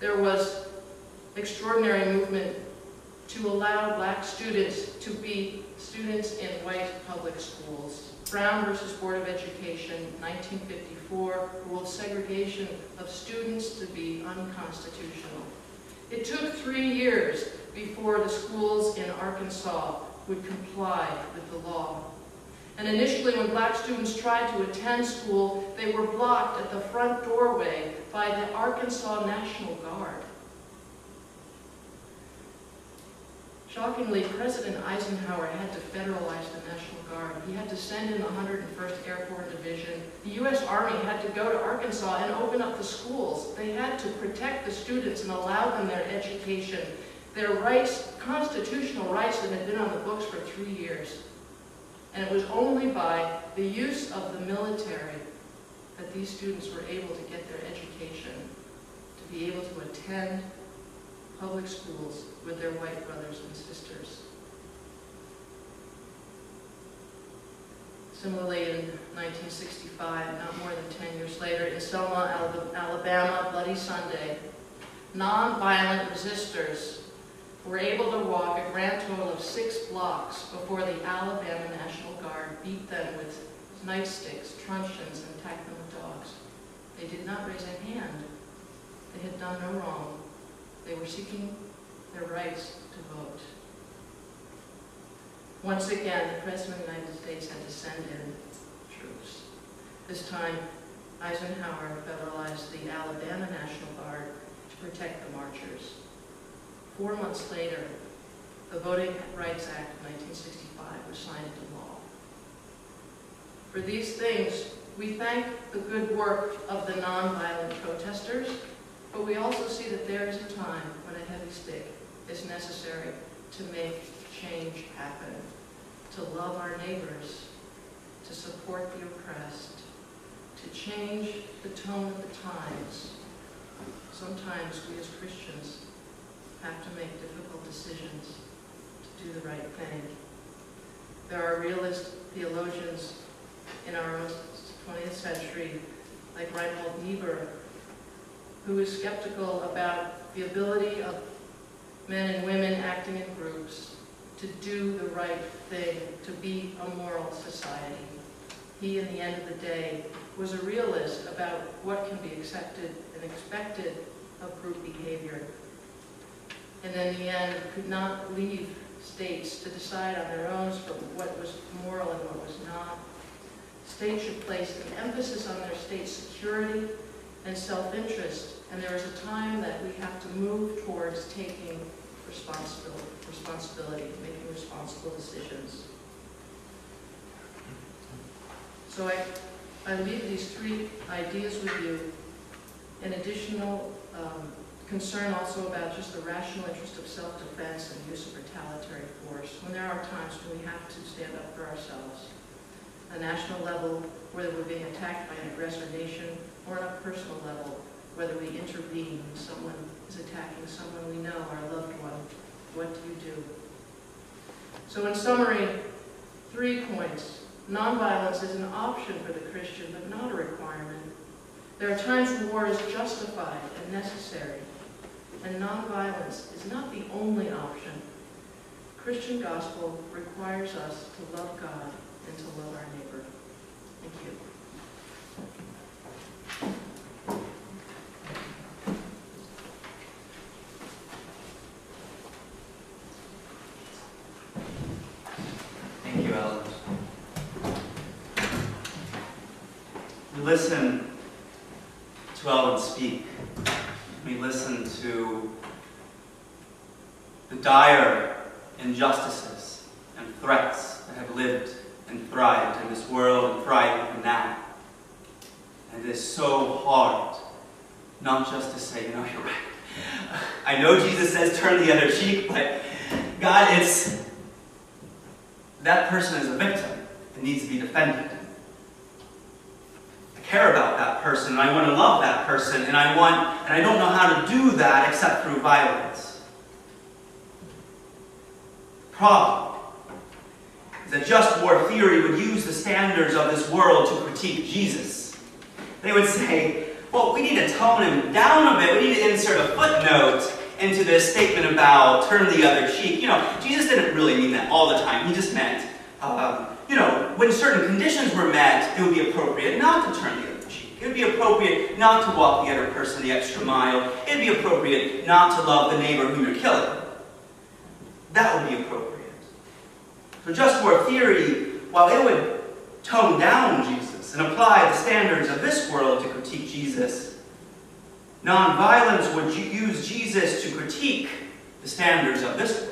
there was extraordinary movement to allow black students to be students in white public schools. Brown versus Board of Education, 1954, ruled segregation of students to be unconstitutional. It took 3 years before the schools in Arkansas would comply with the law. And initially, when black students tried to attend school, they were blocked at the front doorway by the Arkansas National Guard. Shockingly, President Eisenhower had to federalize the National Guard. He had to send in the 101st Airborne Division. The U.S. Army had to go to Arkansas and open up the schools. They had to protect the students and allow them their education, their rights, constitutional rights that had been on the books for 3 years. And it was only by the use of the military that these students were able to get their education, to be able to attend public schools with their white brothers and sisters. Similarly, in 1965, not more than 10 years later, in Selma, Alabama, Bloody Sunday, nonviolent resistors were able to walk a grand total of 6 blocks before the Alabama National Guard beat them with nightsticks, truncheons, and attacked them with dogs. They did not raise a hand. They had done no wrong. They were seeking their rights to vote. Once again, the President of the United States had to send in troops. This time, Eisenhower federalized the Alabama National Guard to protect the marchers. 4 months later, the Voting Rights Act of 1965 was signed into law. For these things, we thank the good work of the nonviolent protesters, but we also see that there is a time when a heavy stick is necessary to make change happen, to love our neighbors, to support the oppressed, to change the tone of the times. Sometimes we as Christians have to make difficult decisions to do the right thing. There are realist theologians in our own 20th century, like Reinhold Niebuhr, who is skeptical about the ability of men and women acting in groups to do the right thing, to be a moral society. He, in the end of the day, was a realist about what can be accepted and expected of group behavior. And in the end, could not leave states to decide on their own for what was moral and what was not. States should place an emphasis on their state's security and self-interest, and there is a time that we have to move towards taking responsibility, making responsible decisions. So I leave these 3 ideas with you. An additional concern also about just the rational interest of self-defense and use of retaliatory force, when there are times when we have to stand up for ourselves. A national level, whether we're being attacked by an aggressor nation, or on a personal level, whether we intervene when someone is attacking someone we know, our loved one. What do you do? So in summary, 3 points. Nonviolence is an option for the Christian, but not a requirement. There are times when war is justified and necessary, and nonviolence is not the only option. Christian gospel requires us to love God and to love our neighbor. Thank you. Thank you, Ellen. We listen to Ellen speak. We listen to the dire injustices and threats that have lived and thrived in this world and thrive even now. And it is so hard not just to say, you know, you're right. I know Jesus says turn the other cheek, but God, it's that person is a victim and needs to be defended. I care about that person, and I want to love that person, and I don't know how to do that except through violence. Problem is that just war theory would use the standards of this world to critique Jesus. They would say, well, we need to tone him down a bit. We need to insert a footnote into this statement about turn the other cheek. Jesus didn't really mean that all the time. He just meant, when certain conditions were met, it would be appropriate not to turn the other cheek. It would be appropriate not to walk the other person the extra mile. It would be appropriate not to love the neighbor whom you're killing. That would be appropriate. So just for theory, while it would tone down Jesus and apply the standards of this world to critique Jesus, nonviolence would use Jesus to critique the standards of this world.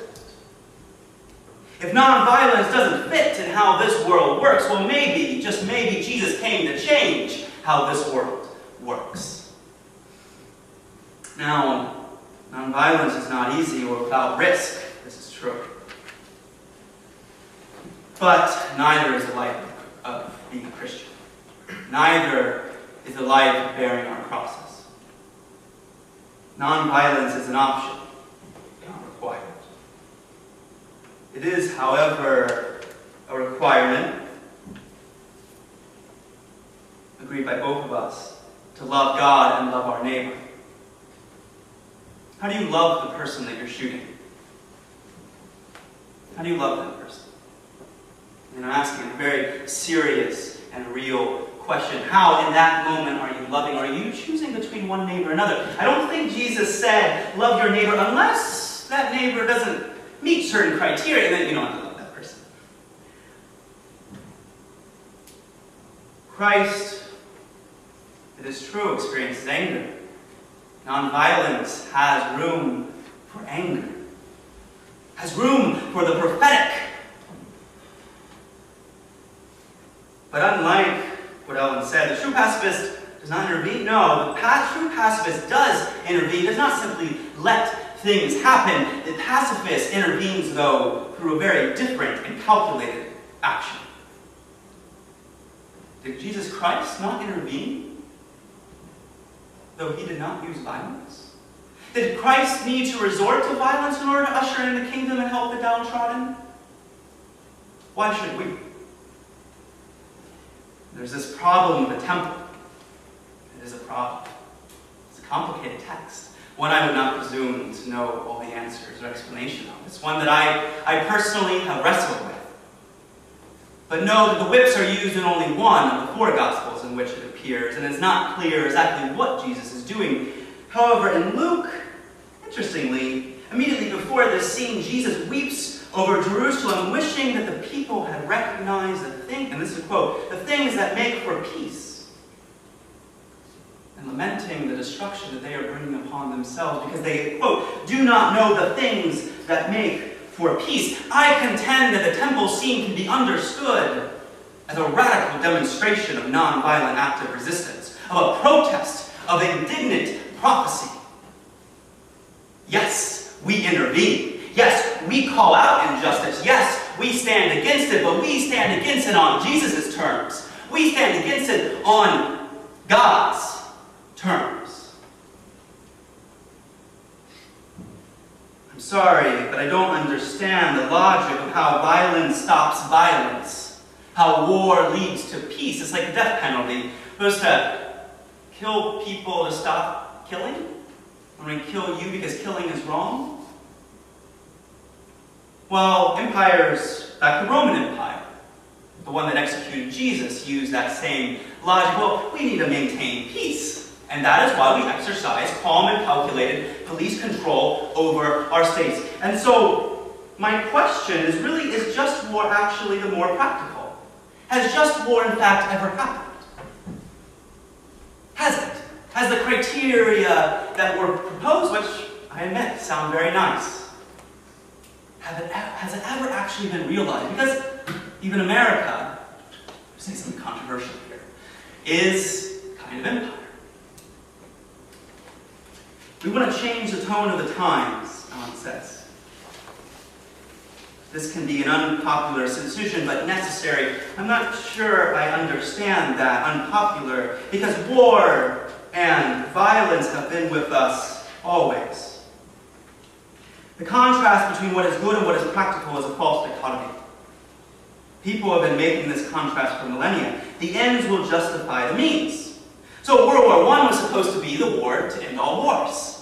If nonviolence doesn't fit in how this world works, well maybe, just maybe, Jesus came to change how this world works. Now, nonviolence is not easy or without risk. This is true. But neither is the life of being a Christian. Neither is the life of bearing our crosses. Nonviolence is an option, not required. It is, however, a requirement, agreed by both of us, to love God and love our neighbor. How do you love the person that you're shooting? How do you love that person? And I'm asking a very serious and real question. How, in that moment, are you loving? Are you choosing between one neighbor and another? I don't think Jesus said, love your neighbor, unless that neighbor doesn't meet certain criteria, and then you don't have to love that person. Christ, it is true, experiences anger. Nonviolence has room for anger, has room for the prophetic. But unlike what Ellen said, the true pacifist does not intervene. No, the true pacifist does intervene, does not simply let things happen. The pacifist intervenes, though, through a very different and calculated action. Did Jesus Christ not intervene, though he did not use violence? Did Christ need to resort to violence in order to usher in the kingdom and help the downtrodden? Why should we? There's this problem with the temple. It is a problem. It's a complicated text. One I would not presume to know all the answers or explanation of. It's one that I personally have wrestled with. But know that the whips are used in only one of the 4 Gospels in which it appears, and it's not clear exactly what Jesus is doing. However, in Luke, interestingly, immediately before this scene, Jesus weeps over Jerusalem, wishing that the people had recognized the thing, and this is a quote, the things that make for peace, and lamenting the destruction that they are bringing upon themselves, because they, quote, do not know the things that make for peace. I contend that the temple scene can be understood as a radical demonstration of nonviolent active resistance, of a protest, of indignant prophecy. Yes, we intervene. Yes, we call out injustice. Yes, we stand against it, but we stand against it on Jesus' terms. We stand against it on God's terms. I'm sorry, but I don't understand the logic of how violence stops violence, how war leads to peace. It's like the death penalty. We're supposed to kill people to stop killing? I'm going to kill you because killing is wrong? Well, empires, like the Roman Empire, the one that executed Jesus, used that same logic. Well, we need to maintain peace. And that is why we exercise calm and calculated police control over our states. And so, my question is just war actually the more practical? Has just war, in fact, ever happened? Has it? Has the criteria that were proposed, which I admit sound very nice, has it ever actually been realized? Because even America, I'm saying something controversial here, is kind of empire. We want to change the tone of the times, Alan says. This can be an unpopular decision, but necessary. I'm not sure I understand that unpopular, because war and violence have been with us always. The contrast between what is good and what is practical is a false dichotomy. People have been making this contrast for millennia. The ends will justify the means. So World War I was supposed to be the war to end all wars.